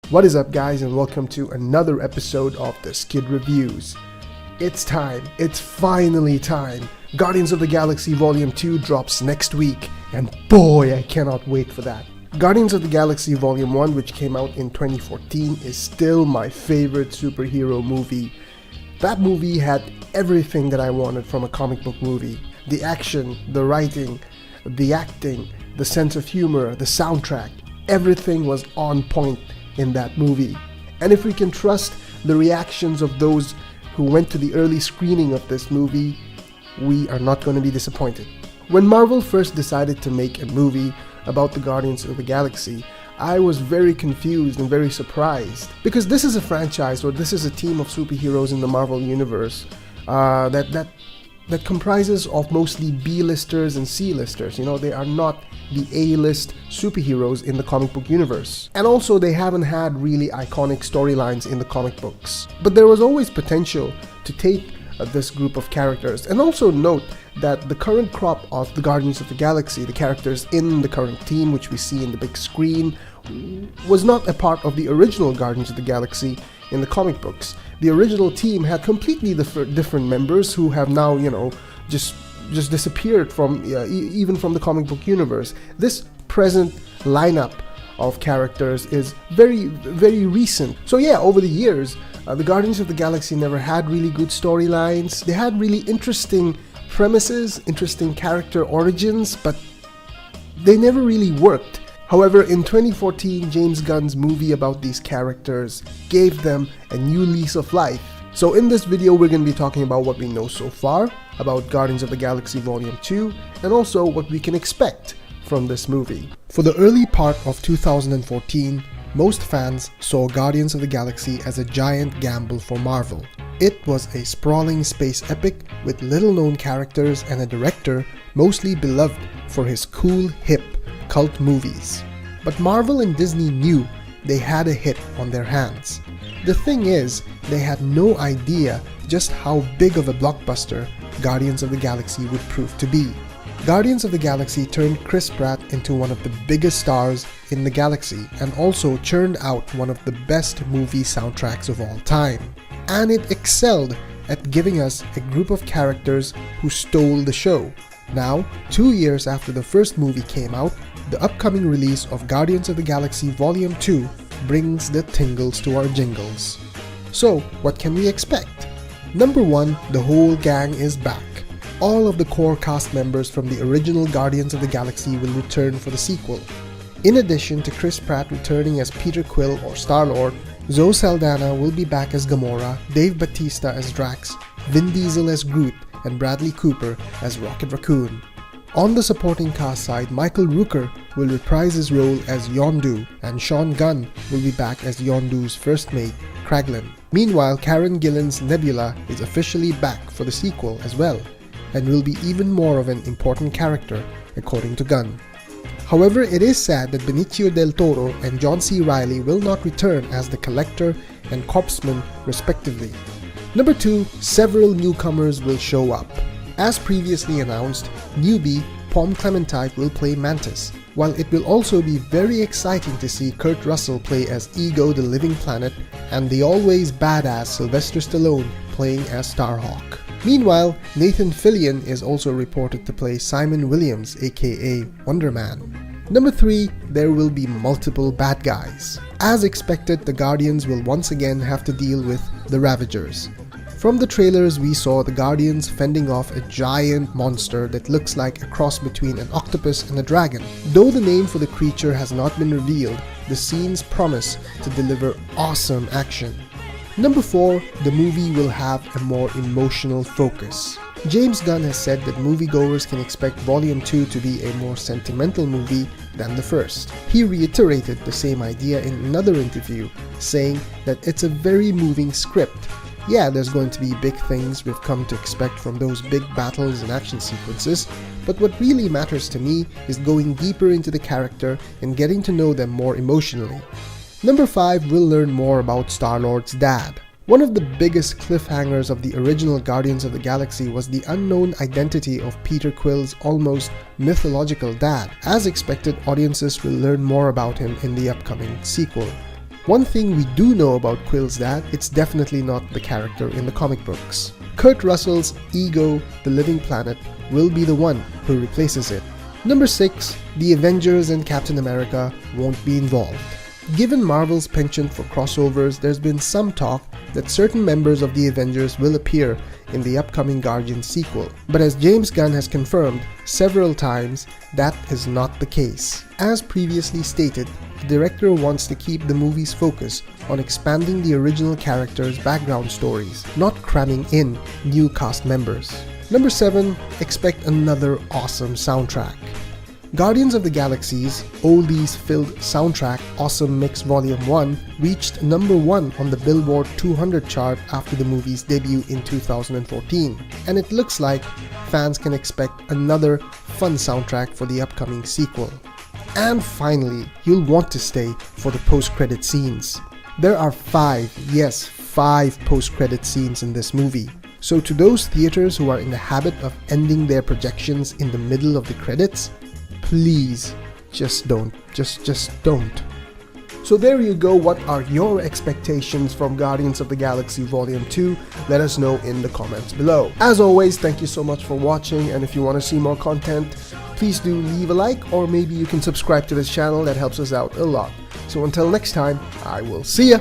What is up, guys, and welcome to another episode of the Skid Reviews. It's time. It's finally time. Guardians of the Galaxy Volume 2 drops next week, and boy, I cannot wait for that. Guardians of the Galaxy Volume 1, which came out in 2014, is still my favorite superhero movie. That movie had everything that I wanted from a comic book movie. The action, the writing, the acting, the sense of humor, the soundtrack, everything was on point in that movie. And if we can trust the reactions of those who went to the early screening of this movie, we are not going to be disappointed. When Marvel first decided to make a movie about the Guardians of the Galaxy, I was very confused and very surprised, because this is a franchise, or this is a team of superheroes in the Marvel universe that comprises of mostly B-listers and C-listers. They are not the A-list superheroes in the comic book universe. And also, they haven't had really iconic storylines in the comic books. But there was always potential to take this group of characters. And also note that the current crop of the Guardians of the Galaxy, the characters in the current team, which we see in the big screen, was not a part of the original Guardians of the Galaxy in the comic books. The original team had completely different members who have now, just disappeared from even from the comic book universe. This present lineup of characters is very, very recent. So yeah, over the years, the Guardians of the Galaxy never had really good storylines. They had really interesting premises, interesting character origins, but they never really worked. However, in 2014, James Gunn's movie about these characters gave them a new lease of life. So in this video, we're going to be talking about what we know so far about Guardians of the Galaxy Volume 2, and also what we can expect from this movie. For the early part of 2014, most fans saw Guardians of the Galaxy as a giant gamble for Marvel. It was a sprawling space epic with little-known characters and a director mostly beloved for his cool, hip cult movies. But Marvel and Disney knew they had a hit on their hands. The thing is, they had no idea just how big of a blockbuster Guardians of the Galaxy would prove to be. Guardians of the Galaxy turned Chris Pratt into one of the biggest stars in the galaxy, and also churned out one of the best movie soundtracks of all time. And it excelled at giving us a group of characters who stole the show. Now, 2 years after the first movie came out, the upcoming release of Guardians of the Galaxy Volume 2 brings the tingles to our jingles. So, what can we expect? Number 1, the whole gang is back. All of the core cast members from the original Guardians of the Galaxy will return for the sequel. In addition to Chris Pratt returning as Peter Quill or Star-Lord, Zoe Saldana will be back as Gamora, Dave Bautista as Drax, Vin Diesel as Groot, and Bradley Cooper as Rocket Raccoon. On the supporting cast side, Michael Rooker will reprise his role as Yondu, and Sean Gunn will be back as Yondu's first mate, Kraglin. Meanwhile, Karen Gillan's Nebula is officially back for the sequel as well, and will be even more of an important character, according to Gunn. However, it is sad that Benicio del Toro and John C. Reilly will not return as the Collector and Corpsman respectively. Number 2, several newcomers will show up. As previously announced, newbie Pom Clementine will play Mantis, while it will also be very exciting to see Kurt Russell play as Ego the Living Planet, and the always badass Sylvester Stallone playing as Starhawk. Meanwhile, Nathan Fillion is also reported to play Simon Williams, aka Wonder Man. Number 3, there will be multiple bad guys. As expected, the Guardians will once again have to deal with the Ravagers. From the trailers, we saw the Guardians fending off a giant monster that looks like a cross between an octopus and a dragon. Though the name for the creature has not been revealed, the scenes promise to deliver awesome action. Number 4, the movie will have a more emotional focus. James Gunn has said that moviegoers can expect Volume 2 to be a more sentimental movie than the first. He reiterated the same idea in another interview, saying that it's a very moving script. Yeah, there's going to be big things we've come to expect from those big battles and action sequences, but what really matters to me is going deeper into the character and getting to know them more emotionally. Number 5, we'll learn more about Star-Lord's dad. One of the biggest cliffhangers of the original Guardians of the Galaxy was the unknown identity of Peter Quill's almost mythological dad. As expected, audiences will learn more about him in the upcoming sequel. One thing we do know about Quill's dad, it's definitely not the character in the comic books. Kurt Russell's Ego, the Living Planet, will be the one who replaces it. Number 6, the Avengers and Captain America won't be involved. Given Marvel's penchant for crossovers, there's been some talk that certain members of the Avengers will appear in the upcoming Guardians sequel. But as James Gunn has confirmed several times, that is not the case. As previously stated, the director wants to keep the movie's focus on expanding the original characters' background stories, not cramming in new cast members. Number 7, expect another awesome soundtrack. Guardians of the Galaxy's oldies-filled soundtrack Awesome Mix Volume 1 reached number 1 on the Billboard 200 chart after the movie's debut in 2014, and it looks like fans can expect another fun soundtrack for the upcoming sequel. And finally, you'll want to stay for the post-credit scenes. There are 5 post-credit scenes in this movie. So to those theaters who are in the habit of ending their projections in the middle of the credits, please, just don't. Just don't. So there you go. What are your expectations from Guardians of the Galaxy Volume 2? Let us know in the comments below. As always, thank you so much for watching, and if you want to see more content, please do leave a like, or maybe you can subscribe to this channel. That helps us out a lot. So until next time, I will see ya!